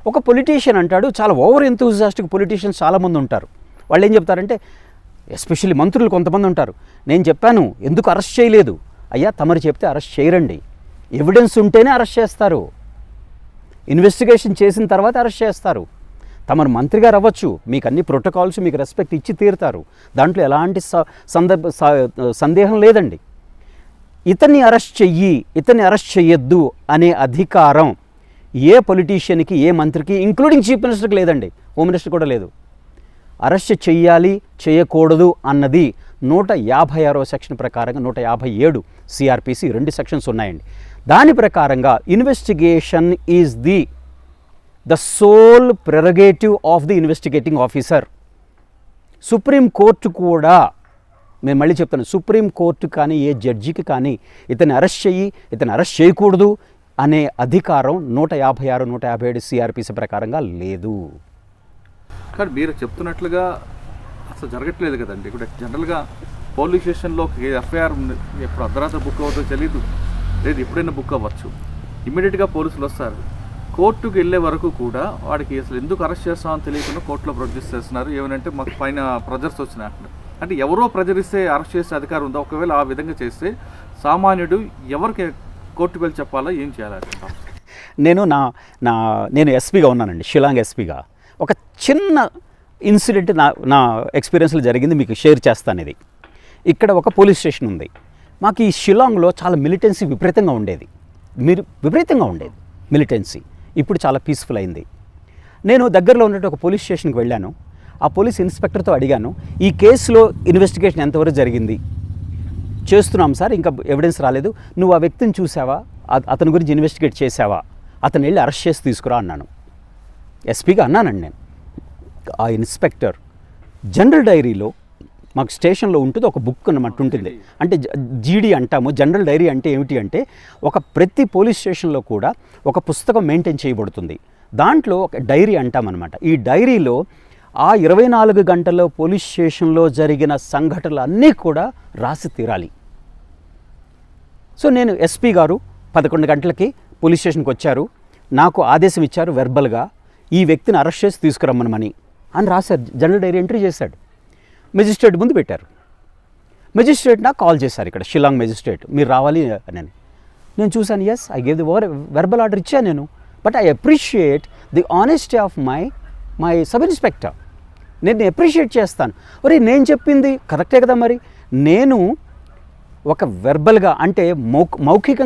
ఒక పొలిటీషియన్ అంటాడు, చాలా ఓవర్ ఎంతూజియాస్టిక్ పొలిటీషియన్స్ చాలామంది ఉంటారు. వాళ్ళు ఏం చెప్తారంటే, ఎస్పెషల్లీ మంత్రులు కొంతమంది ఉంటారు, నేను చెప్పాను ఎందుకు అరెస్ట్ చేయలేదు. అయ్యా తమరు చెప్తే అరెస్ట్ చేయరండి, ఎవిడెన్స్ ఉంటేనే అరెస్ట్ చేస్తారు, ఇన్వెస్టిగేషన్ చేసిన తర్వాత అరెస్ట్ చేస్తారు. తమరు మంత్రి గారు అవ్వచ్చు, మీకు అన్ని ప్రోటోకాల్స్ మీకు రెస్పెక్ట్ ఇచ్చి తీరుతారు, దాంట్లో ఎలాంటి సందేహం లేదండి. ఇతన్ని అరెస్ట్ చెయ్యి, ఇతన్ని అరెస్ట్ చెయ్యొద్దు అనే అధికారం ఏ పొలిటీషియన్కి, ఏ మంత్రికి, ఇంక్లూడింగ్ చీఫ్ మినిస్టర్కి లేదండి, హోమ్ మినిస్టర్ కూడా లేదు. అరెస్ట్ చెయ్యాలి చేయకూడదు అన్నది 156వ సెక్షన్ ప్రకారంగా 157 సిఆర్పిసి 2 సెక్షన్స్ ఉన్నాయండి. దాని ప్రకారంగా investigation is the sole prerogative of the investigating officer. Supreme court కూడా, నేను మళ్ళీ చెప్తాను, సుప్రీం కోర్టు కానీ ఏ జడ్జికి కానీ ఇతన్ని అరెస్ట్ చెయ్యి, ఇతన్ని అరెస్ట్ చేయకూడదు అనే అధికారం 156, 157 సిఆర్పిసి ప్రకారంగా లేదు. కానీ మీరు చెప్తున్నట్లుగా అసలు జరగట్లేదు కదండి. ఇప్పుడు జనరల్గా పోలీస్ స్టేషన్లో ఎఫ్ఐఆర్ ఎప్పుడు అర్ధరాత్రి బుక్ అవుతుందో తెలియదు, లేదు ఎప్పుడైనా బుక్ అవ్వచ్చు, ఇమ్మీడియట్గా పోలీసులు వస్తారు. కోర్టుకు వెళ్ళే వరకు కూడా వాడికి అసలు ఎందుకు అరెస్ట్ చేస్తామని తెలియకుండా కోర్టులో ప్రొడ్యూస్ చేస్తున్నారు. ఏమనంటే మాకు పైన ప్రెజర్స్ వచ్చినాయి అంటున్నారు. అంటే ఎవరో ప్రెజర్ ఇస్తే అరెస్ట్ చేసే అధికారం ఉందా? ఒకవేళ ఆ విధంగా చేస్తే సామాన్యుడు ఎవరికి కోర్టుకు వెళ్ళి చెప్పాలా, ఏం చేయాలి? నేను ఎస్పీగా ఉన్నానండి, షిలాంగ్ ఎస్పీగా. ఒక చిన్న ఇన్సిడెంట్ నా ఎక్స్పీరియన్స్లో జరిగింది, మీకు షేర్ చేస్తాను. ఇది ఇక్కడ ఒక పోలీస్ స్టేషన్ ఉంది. మాకు ఈ షిలాంగ్లో చాలా మిలిటెన్సీ విపరీతంగా ఉండేది మిలిటెన్సీ. ఇప్పుడు చాలా పీస్ఫుల్ అయింది. నేను దగ్గరలో ఉన్నట్టు ఒక పోలీస్ స్టేషన్కి వెళ్ళాను. ఆ పోలీస్ ఇన్స్పెక్టర్తో అడిగాను, ఈ కేసులో ఇన్వెస్టిగేషన్ ఎంతవరకు జరిగింది? చేస్తున్నాం సార్, ఇంకా ఎవిడెన్స్ రాలేదు. నువ్వు ఆ వ్యక్తిని చూసావా, అతని గురించి ఇన్వెస్టిగేట్ చేసావా, అతను వెళ్ళి అరెస్ట్ చేసి తీసుకురా అన్నాను. ఎస్పీగా అన్నానండి నేను. ఆ ఇన్స్పెక్టర్ జనరల్ డైరీలో, మాకు స్టేషన్లో ఉంటుంది ఒక బుక్ అన్నమాట ఉంటుంది, అంటే జీడీ అంటాము. జనరల్ డైరీ అంటే ఏమిటి అంటే, ప్రతి పోలీస్ స్టేషన్లో కూడా ఒక పుస్తకం మెయింటైన్ చేయబడుతుంది. దాంట్లో ఒక డైరీ అంటామన్నమాట. ఈ డైరీలో ఆ 24 గంటల్లో పోలీస్ స్టేషన్లో జరిగిన సంఘటనలు అన్నీ కూడా రాసి తీరాలి. సో నేను ఎస్పీ గారు 11 గంటలకి పోలీస్ స్టేషన్కి వచ్చారు, నాకు ఆదేశం ఇచ్చారు వెర్బల్గా, ఈ వ్యక్తిని అరెస్ట్ చేసి తీసుకురమ్మనమని అని రాశారు. జనరల్ డైరీ ఎంట్రీ చేశాడు. మెజిస్ట్రేట్ ముందు పెట్టారు. మెజిస్ట్రేట్ నాకు కాల్ చేశారు, ఇక్కడ షిలాంగ్ మెజిస్ట్రేట్, మీరు రావాలి అని. నేను చూశాను, yes I gave the verbal order ఇచ్చాను నేను, but I appreciate the honesty of my sub inspector. నేను అప్రిషియేట్ చేస్తాను. ఒరే నేను చెప్పింది కరెక్టే కదా, మరి నేను ఒక వెర్బల్గా అంటే మౌఖికంగా